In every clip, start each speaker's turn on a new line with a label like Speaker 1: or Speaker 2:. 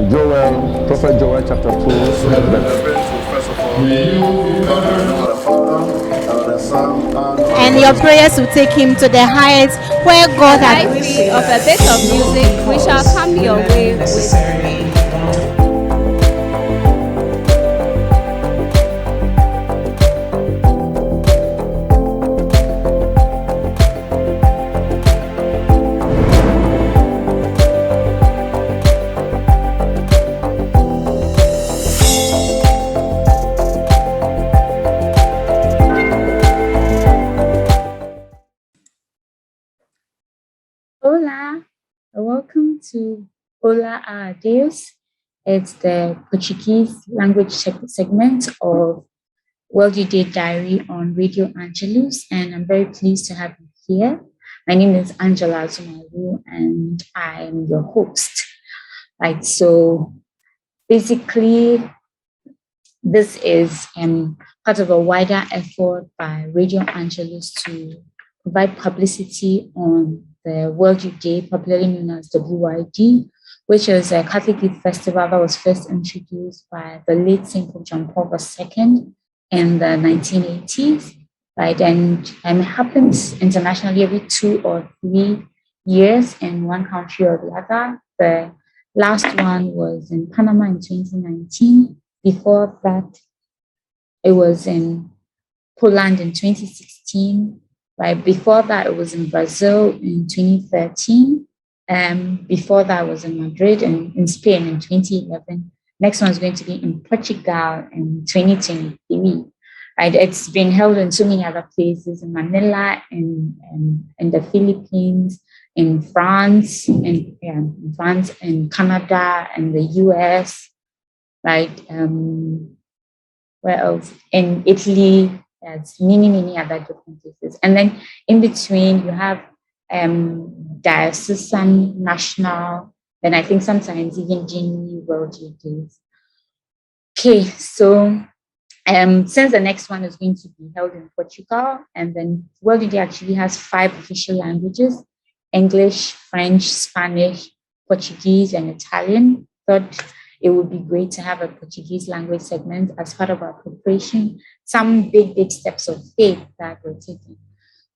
Speaker 1: Joel, Prophet Joel chapter 2.
Speaker 2: So we are going to first of all the Father, the Son,
Speaker 3: And your prayers will take him to the heights where God had
Speaker 4: Lightly of a bit of music, we shall come your way with.
Speaker 5: Hola, welcome to Hola Deus. It's the Portuguese language segment of World You Day Diary on Radio Angelus, and I'm very pleased to have you here. My name is Angela Zumaru, and I'm your host. Right, so basically, this is part of a wider effort by Radio Angelus to provide publicity on the World Youth Day, popularly known as WYD, which is a Catholic Youth Festival that was first introduced by the late St. Pope John Paul II in the 1980s, right? And it happens internationally every 2 or 3 years in one country or the other. The last one was in Panama in 2019. Before that, it was in Poland in 2016. Right before that, it was in Brazil in 2013. Before that was in Madrid and in Spain in 2011. Next one is going to be in Portugal in 2023. Right, it's been held in so many other places, in Manila, in the Philippines, in France, in Canada, and the US. Right, where else? In Italy, there's many other different places. And then in between, you have diocesan, national, then I think sometimes even genuine World Youth Days. Okay, so since the next one is going to be held in Portugal, and then World Youth Day actually has 5 official languages: English, French, Spanish, Portuguese, and Italian. Thought it would be great to have a Portuguese language segment as part of our preparation, some big steps of faith that we're taking.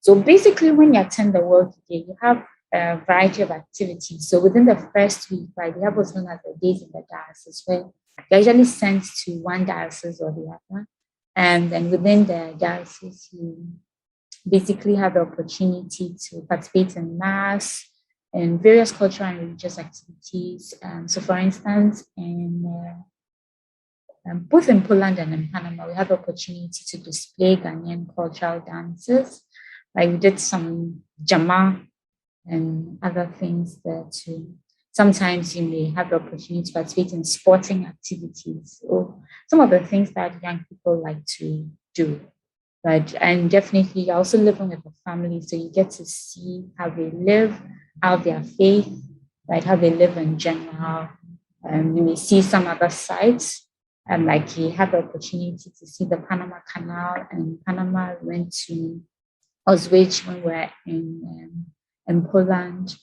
Speaker 5: So basically, when you attend the World Day, you have a variety of activities. So within the first week, right, we have what's known as the days in the diocese, where you're usually sent to one diocese or the other. And then within the diocese, you basically have the opportunity to participate in mass and various cultural and religious activities. So for instance, both in Poland and in Panama, we have the opportunity to display Ghanaian cultural dances. Like we did some jama and other things there too. Sometimes you may have the opportunity to participate in sporting activities or some of the things that young people like to do. Right. And definitely you're also living with the family, so you get to see how they live, how their faith, right, how they live in general. You may see some other sites, and like you have the opportunity to see the Panama Canal, and Panama went to Auschwitz when we're in Poland,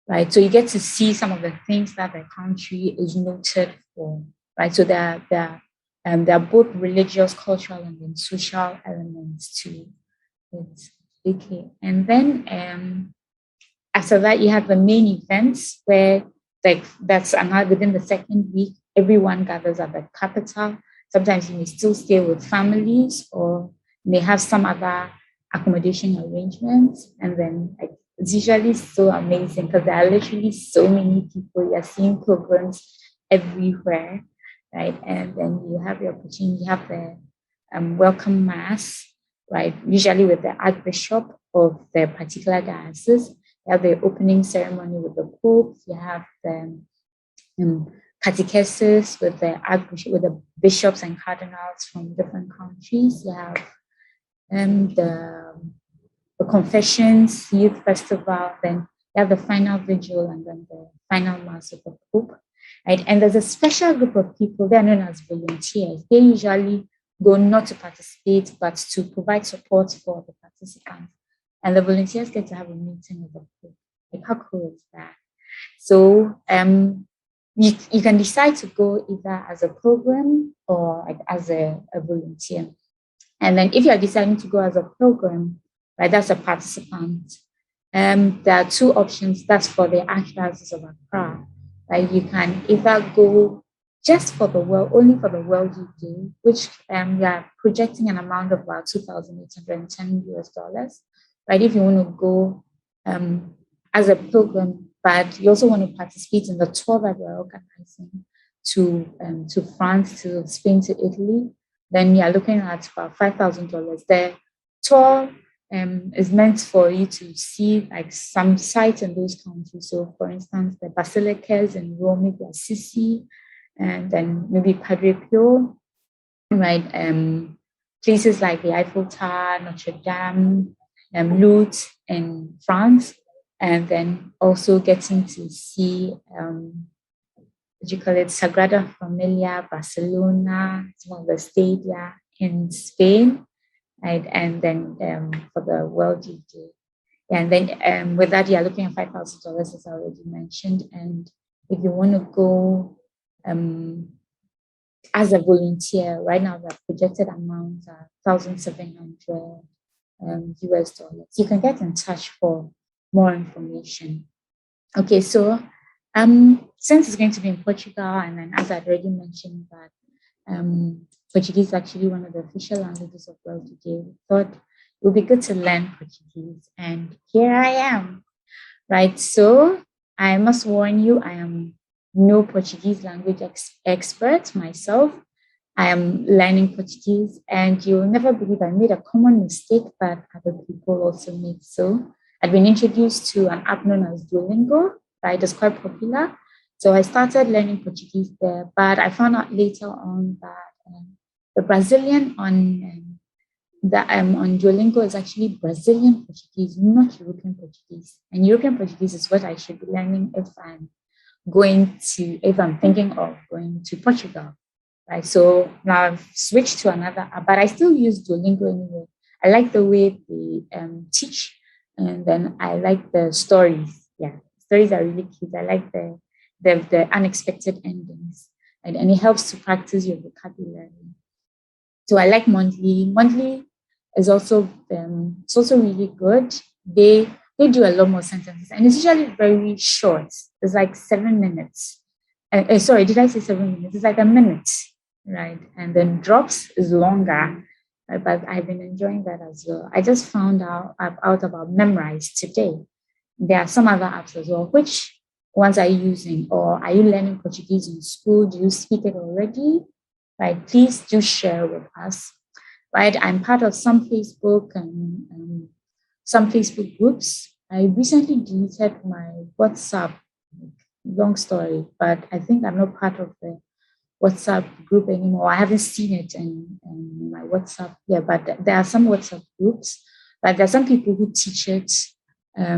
Speaker 5: right? So you get to see some of the things that the country is noted for, right? So there are both religious, cultural, and then social elements to it. Okay, and then after that, you have the main events where that's another within the second week, everyone gathers at the capital. Sometimes you may still stay with families or may have some other accommodation arrangements. And then it's usually so amazing because there are literally so many people. You're seeing programs everywhere, right? And then you have the opportunity, you have the welcome mass, right? Usually with the archbishop of the particular diocese. You have the opening ceremony with the Pope. You have the catechesis with the archbishop, with the bishops and cardinals from different countries. You have the confessions, youth festival. Then you have the final vigil and then the final mass of the Pope. Right? And there's a special group of people. They're known as volunteers. They usually go not to participate, but to provide support for the participants. And the volunteers get to have a meeting with the Pope. Like, how cool is that? So you can decide to go either as a program or like as a volunteer. And then if you're deciding to go as a program, right, that's a participant. There are two options. That's for the Archdiocese of Accra. Right, you can either go just for the world, only for the World Youth Day, which we are projecting an amount of about $2,810. Right, if you want to go as a program, but you also want to participate in the tour that we're organizing to France, to Spain, to Italy, then you're looking at about $5,000. The tour is meant for you to see like some sites in those countries. So, for instance, the basilicas in Rome, maybe Assisi, and then maybe Padre Pio, right? Places like the Eiffel Tower, Notre Dame, Lourdes in France, and then also getting to see what you call it, Sagrada Familia, Barcelona, some of the stadia in Spain, right? And then for the World Youth Day. And then with that, you're looking at $5,000, as I already mentioned. And if you want to go as a volunteer, right now the projected amounts are $1,700 US. You can get in touch for more information. Okay, so since it's going to be in Portugal, and then as I'd already mentioned that Portuguese is actually one of the official languages of World today, we thought it would be good to learn Portuguese, and here I am, right? So I must warn you, I am no Portuguese language expert myself. I am learning Portuguese, and you'll never believe I made a common mistake that other people also make. So I've been introduced to an app known as Duolingo, right? It's quite popular. So I started learning Portuguese there, but I found out later on that the Brazilian on Duolingo is actually Brazilian Portuguese, not European Portuguese. And European Portuguese is what I should be learning if I'm thinking of going to Portugal, right? So now I've switched to another app, but I still use Duolingo anyway. I like the way they teach, and then I like the stories. Yeah, stories are really cute. I like the unexpected endings, right? And it helps to practice your vocabulary. So I like Monthly. Monthly is also it's also really good. They do a lot more sentences, and it's usually very short. It's like 7 minutes. Sorry, did I say 7 minutes? It's like a minute, right? And then Drops is longer, right? But I've been enjoying that as well. I just found out about Memrise today. There are some other apps as well. Which ones are you using, or are you learning Portuguese in school? Do you speak it already? Right? Please do share with us. Right? I'm part of some Facebook and some Facebook groups. I recently deleted my WhatsApp. Long story, but I think I'm not part of the WhatsApp group anymore. I haven't seen it in my WhatsApp. Yeah, but there are some WhatsApp groups. But there are some people who teach it. There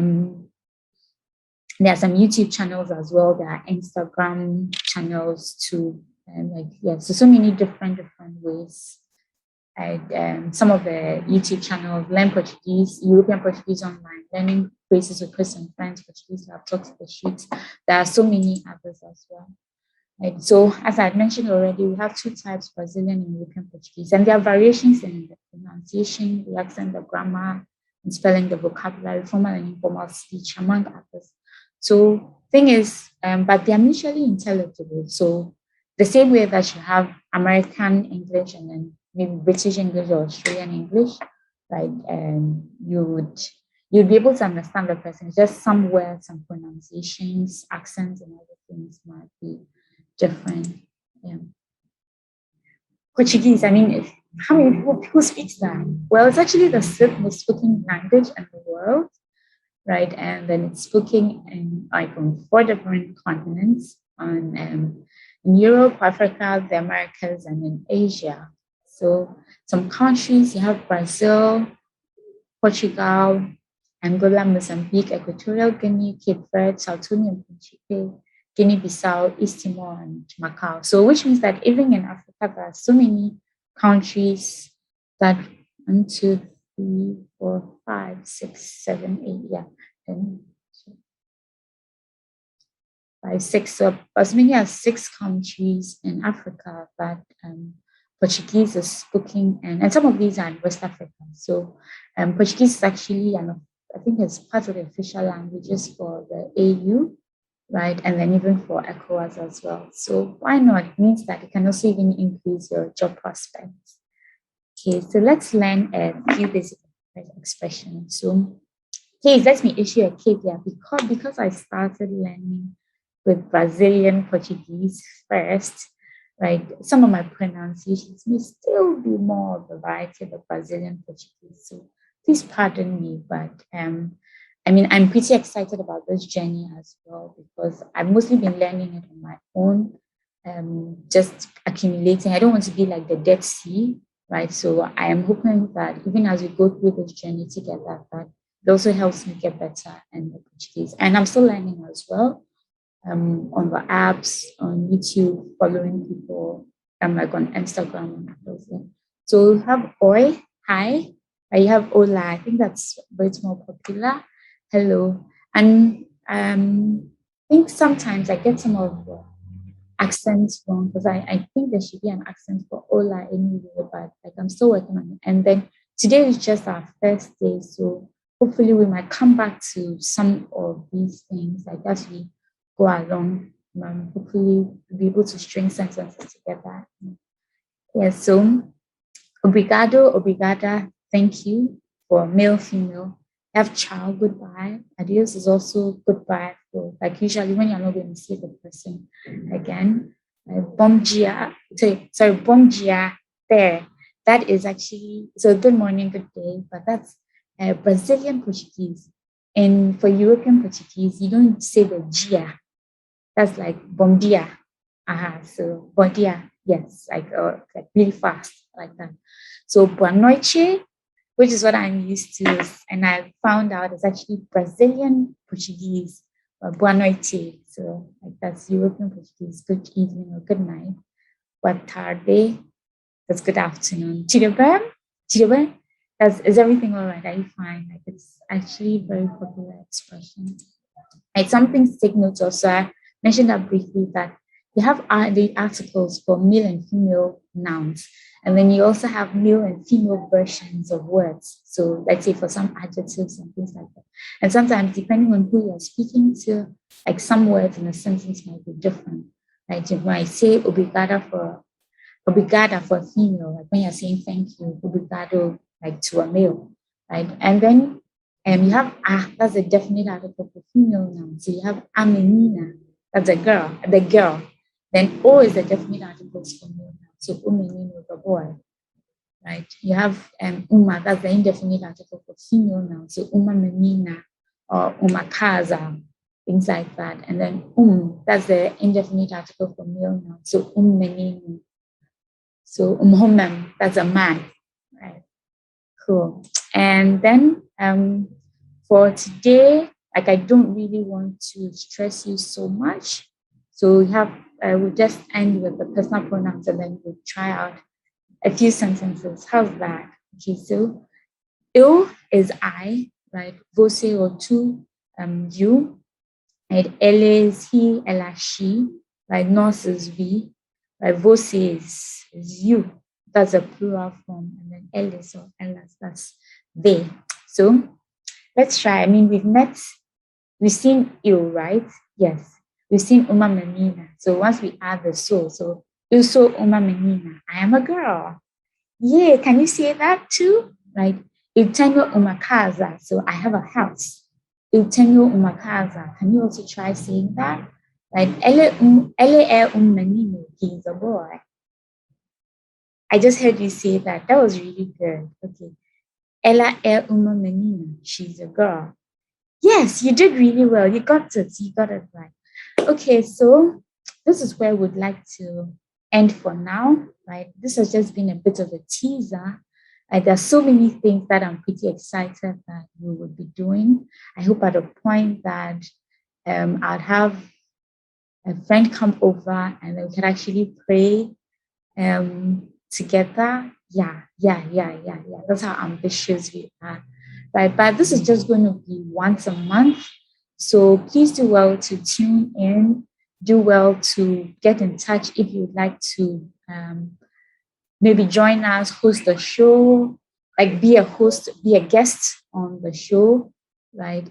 Speaker 5: are some YouTube channels as well. There are Instagram channels too. So many different ways. And some of the YouTube channels, Learn Portuguese, European Portuguese Online, Learning Phrases with Chris and Friends, Portuguese Lab Talks the Sheets. There are so many others as well. Right? So as I had mentioned already, we have two types, Brazilian and European Portuguese, and there are variations in the pronunciation, the accent, the grammar, and spelling, the vocabulary, formal and informal speech, among others. So thing is, but they are mutually intelligible. So the same way that you have American English and then maybe British English or Australian English, right? And you'd be able to understand the person. It's just somewhere, some pronunciations, accents, and other things might be different. Yeah. Portuguese, I mean, how many people speak that? Well, it's actually the fifth most spoken language in the world, right? And then it's spoken on 4 different continents, in Europe, Africa, the Americas, and in Asia. So some countries, you have Brazil, Portugal, Angola, Mozambique, Equatorial Guinea, Cape Verde, Sao Tome and Principe, Guinea-Bissau, East Timor, and Macau. So which means that even in Africa, there are so many countries that 1, 2, 3, 4, 5, 6, 7, 8, yeah. And 5, 6, so as many as 6 countries in Africa that Portuguese is spoken, and some of these are in West Africa. So Portuguese is actually, I think it's part of the official languages for the AU, right? And then even for ECOWAS as well. So why not? It means that it can also even increase your job prospects. Okay, so let's learn a few basic expressions. So, please let me issue a caveat because I started learning with Brazilian Portuguese first, right? Some of my pronunciations may still be more of a variety of the Brazilian Portuguese. So please pardon me, but I'm pretty excited about this journey as well because I've mostly been learning it on my own, just accumulating. I don't want to be like the Dead Sea, right? So I am hoping that even as we go through this journey together, that it also helps me get better in the Portuguese. And I'm still learning as well on the apps, on YouTube, following people, like on Instagram and everything. So you have Oi, hi. You have Hola, I think that's a bit more popular. Hello. And I think sometimes I get some of the accents wrong because I think there should be an accent for Hola anyway, but like I'm still working on it. And then today is just our first day, so hopefully we might come back to some of these things like as we go along. Hopefully we'll be able to string sentences together. Yeah, so obrigado, obrigada, thank you for male, female. You have ciao, goodbye. Adios is also goodbye for like usually when you're not going to see the person again. Bom dia, bom dia there. That is actually, so good morning, good day, but that's Brazilian Portuguese. And for European Portuguese, you don't say the dia. That's like bom dia. So bom dia, yes, like really fast, like that. So boa noite, which is what I'm used to, and I found out it's actually Brazilian Portuguese, boa noite. So like that's European Portuguese, good evening or good night. Boa tarde, that's good afternoon. Tudo bem? Is everything all right? Are you fine? Like it's actually a very popular expression. It's something to take note of. So I mentioned that briefly that you have the articles for male and female nouns, and then you also have male and female versions of words. So let's say for some adjectives and things like that. And sometimes depending on who you're speaking to, like some words in a sentence might be different. Like when I say obrigada for female, like when you're saying thank you, obrigado, like to a male, right? And then you have that's a definite article for female noun. So you have a menina, that's a girl, the girl. Then O is the definite article for male noun. So o menino, the boy, right? You have uma, that's the indefinite article for female noun. So uma menina or uma casa, things like that. And then that's the indefinite article for male noun. So menino. So homem, that's a man, right? Cool. And then for today, like I don't really want to stress you so much. So we have we'll just end with the personal pronouns and then we'll try out a few sentences. How's that? Okay, so eu is I, right? Você or tu, you. And ele is he, ela, she. Right? Nós is we. Right? Você is you. That's a plural form. And then eles or elas, that's they. So let's try. I mean, we've seen eu, right? Yes. We've seen uma menina. So once we add the so eu sou uma menina. I am a girl. Yeah, can you say that too? Right? Eu tenho uma casa. So I have a house. Eu tenho uma casa. Can you also try saying that? Right? Ele é menino. He's a boy. I just heard you say that. That was really good. Okay. Ela é uma menina. She's a girl. Yes, you did really well. You got it. You got it right. Okay, so this is where we'd like to end for now, right? This has just been a bit of a teaser. There's so many things that I'm pretty excited that we will be doing. I hope at a point that I'd have a friend come over and we can actually pray together. Yeah. That's how ambitious we are, right? But this is just going to be once a month. So please do well to tune in do well to get in touch if you'd like to maybe join us, host the show, like be a host, be a guest on the show, right?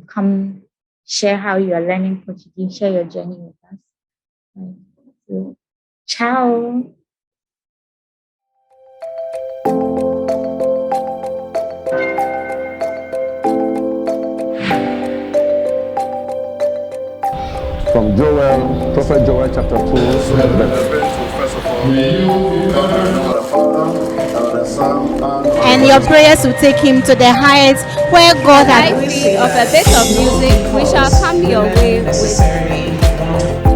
Speaker 5: Come share how you are learning Portuguese, share your journey with us. Right? So, ciao.
Speaker 1: From Joel, Prophet Joel chapter 2,
Speaker 2: So
Speaker 1: verse
Speaker 2: remember to first of all, the Father, and the Son,
Speaker 3: And your prayers will take him to the heights where God
Speaker 4: By
Speaker 3: has
Speaker 4: way of a bit of music, we shall come your way with